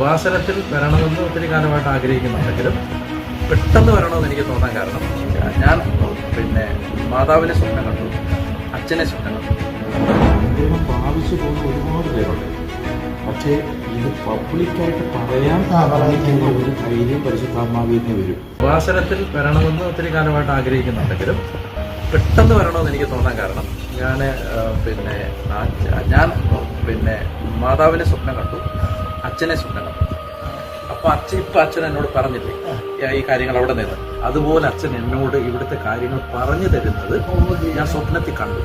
കൃപാസനത്തിൽ വരണമെന്ന് ഒത്തിരി കാലമായിട്ട് ആഗ്രഹിക്കുന്നുണ്ടെങ്കിലും പെട്ടെന്ന് വരണമെന്ന് എനിക്ക് തോന്നാൻ കാരണം ഞാൻ മാതാവിനെ സ്വപ്നം കണ്ടു, അച്ഛനെ സ്വപ്നം കണ്ടു. അനുഗ്രഹം പ്രാപിച്ചു പോകുന്ന ഒരുപാട് പേരുണ്ട്. പക്ഷേ ഇത് പബ്ലിക്കായിട്ട് പറയാൻ പറഞ്ഞിരിക്കുന്ന ഒരു ധൈര്യം പരിശുദ്ധാത്മാവിൽ നിന്ന് വരും. കൃപാസനത്തിൽ വരണമെന്ന് ഒത്തിരി കാലമായിട്ട് ആഗ്രഹിക്കുന്നുണ്ടെങ്കിലും പെട്ടെന്ന് വരണമെന്ന് എനിക്ക് തോന്നാൻ കാരണം ഞാൻ മാതാവിനെ സ്വപ്നം കണ്ടു, അച്ഛനെ സ്വപ്നം കണ്ടു. അപ്പൊ അച്ഛൻ എന്നോട് പറഞ്ഞില്ലേ ഈ കാര്യങ്ങൾ അവിടെ നിന്ന്, അതുപോലെ അച്ഛൻ എന്നോട് ഇവിടുത്തെ കാര്യങ്ങൾ പറഞ്ഞു തരുന്നത് ഞാൻ സ്വപ്നത്തിൽ കണ്ടു.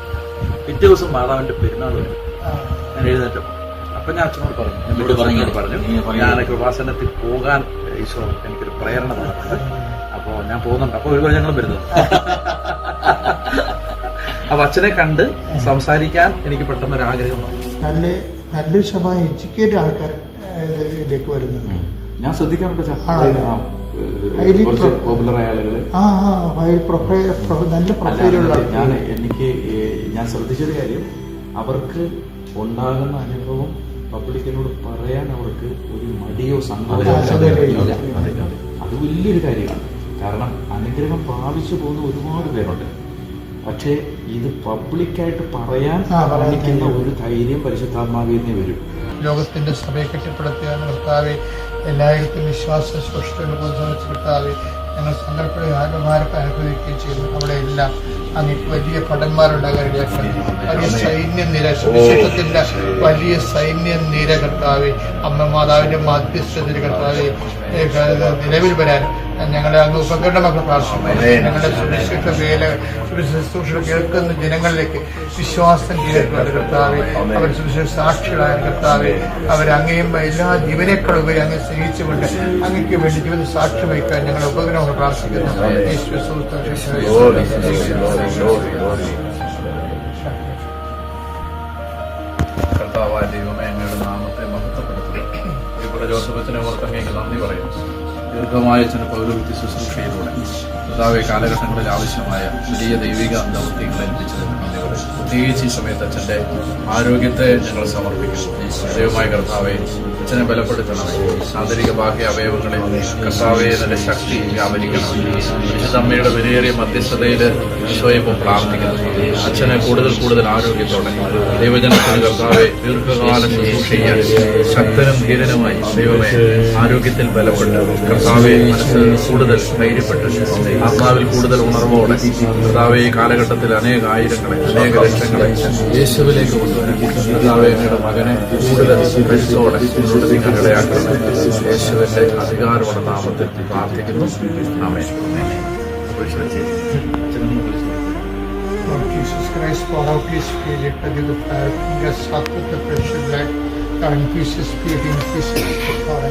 പിറ്റേ ദിവസം മാതാവിന്റെ പെരുന്നാൾ വരും. ഞാൻ എഴുന്നേറ്റപ്പോൾ അപ്പൊ ഞാൻ അച്ഛനോട് പറഞ്ഞു ഞാൻ കൃപാസനത്തിൽ പോകാൻ ഈശോ എനിക്കൊരു പ്രേരണ തന്നിട്ടുണ്ട്, അപ്പൊ ഞാൻ പോകുന്നുണ്ട്. അപ്പൊ ഒരു ഞങ്ങളും വരുന്നു. അപ്പൊ അച്ഛനെ കണ്ട് സംസാരിക്കാൻ എനിക്ക് പെട്ടെന്ന് ഒരു ആഗ്രഹം വന്നു. നല്ലൊരു ശതമാനം എഡ്യൂക്കേറ്റഡ് ആൾക്കാർ ഇതിലേക്ക് വരുന്നത് ഞാൻ ശ്രദ്ധിക്കാറുണ്ട്. പോപ്പുലറായ ആളുകള് നല്ല പ്രൊഫൈലുള്ള ഞാൻ ശ്രദ്ധിച്ചൊരു കാര്യം, അവർക്ക് ഉണ്ടാകുന്ന അനുഭവം പബ്ലിക്കിനോട് പറയാൻ അവർക്ക് ഒരു മടിയോ സങ്കോചമോ അത് വലിയൊരു കാര്യമാണ്. കാരണം അനുഗ്രഹം പ്രാപിച്ചു പോകുന്ന ഒരുപാട് പേരുണ്ട്. പക്ഷേ ഇത് പബ്ലിക്കായിട്ട് പറയാൻ പറഞ്ഞിരിക്കുന്ന ഒരു ധൈര്യം പരിശുദ്ധാത്മാവിൽ നിന്ന് വരും. ലോകത്തിന്റെ സഭയെ കെട്ടിപ്പടുത്തുകയാണ് കർത്താവെ. എല്ലായിടത്തും വിശ്വാസ സൃഷ്ടിയുടെ പ്രോത്സാഹിച്ച കർത്താവെ, ഞങ്ങൾ സങ്കല്പയുടെ ആത്മഭാരത്തെ അനുഭവിക്കുകയും ചെയ്യുന്നു. അവിടെ എല്ലാം അങ്ങ് വലിയ ഭടന്മാരുണ്ടാകാൻ ഇടയാക്കണം. വലിയ സൈന്യനിര, സുവിശേഷത്തിന്റെ വലിയ സൈന്യനിര കർത്താവെ, അമ്മ മാതാവിന്റെ മാധ്യസ്ഥതയിൽ കർത്താവെ നിലവിൽ വരാൻ ഞങ്ങളെ അങ്ങ് ഉപകരണമൊക്കെ പ്രാർത്ഥിക്കുന്നു. ഞങ്ങളുടെ സുരക്ഷിത വേല ശുശ്രൂഷ കേൾക്കുന്ന ജനങ്ങളിലേക്ക് വിശ്വാസം കീഴടക്കുവാൻ കർത്താവെ, അവർ സുരക്ഷിത സാക്ഷികളായ കർത്താവെ, അവരങ്ങയും എല്ലാ ജീവനേക്കാൾ ഉപരി അങ്ങ് സ്നേഹിച്ചുകൊണ്ട് അങ്ങയ്ക്ക് വേണ്ടി ജീവിത സാക്ഷി വഹിക്കാൻ ഞങ്ങളുടെ ഉപകരണമൊക്കെ പ്രാർത്ഥിക്കുന്നു. കർത്താവായ ദൈവമേ, അങ്ങയുടെ നാമത്തെ മഹത്വപ്പെടുത്തുക. ഈ പ്രചോദനത്തിനെ ഓർത്ത് അങ്ങേക്ക് നന്ദി പറയുന്നു. ദീർഘമായ ചില പൗരോഹിത്യ ശുശ്രൂഷയിലൂടെ കർത്താവെ കാലഘട്ടങ്ങളിൽ ആവശ്യമായ വലിയ ദൈവിക ദൗത്യങ്ങളെ ഏൽപ്പിച്ചതിന് നന്ദി പറയുന്നു. പ്രത്യേകിച്ച് ഈ സമയത്ത് അച്ഛൻ്റെ ആരോഗ്യത്തെ ഞങ്ങൾ സമർപ്പിക്കുന്നു. ദൈവമായ കർത്താവെ, അച്ഛനെ ബലപ്പെടുത്തണമേ. ആന്തരിക ബാഹ്യ അവയവങ്ങളെ കർത്താവെ നല്ല ശക്തി വ്യാപരിക്കണം. വിശുദ്ധമ്മയുടെ വിലയേറിയ മധ്യസ്ഥതയിൽ ഈശോയിപ്പം പ്രാർത്ഥിക്കുന്നു. അച്ഛനെ കൂടുതൽ ആരോഗ്യത്തോടെ ദൈവജനത്തിന് കർത്താവെ ദീർഘകാല ശുശ്രൂഷ ചെയ്യാൻ ശക്തനും ധീരനുമായി ദൈവമേ ആരോഗ്യത്തിൽ ബലപ്പെട്ട് കർത്താവെ മനസ്സിൽ കൂടുതൽ ധൈര്യപ്പെട്ട് ആത്മാവിൽ കൂടുതൽ ഉണർവോടെ കർത്താവെ ഈ കാലഘട്ടത്തിൽ അനേക ആയിരങ്ങളെ അനേക ലക്ഷങ്ങളെ യേശുവിലേക്ക് കൊണ്ടുവരാൻ കർത്താവെ അങ്ങയുടെ മകനെ കൂടുതൽ കരുത്തോടെ മുന്നോട്ട് നീക്കാൻ ഇടയാക്കണം. യേശുവിന്റെ അധികാരമുള്ള നാമത്തിൽ പ്രാർത്ഥിക്കുന്നു. ആമേൻ. Lord Jesus Christ, pour out His Spirit, that the fire bring us up with the precious light. God, increase His Spirit, increase His power.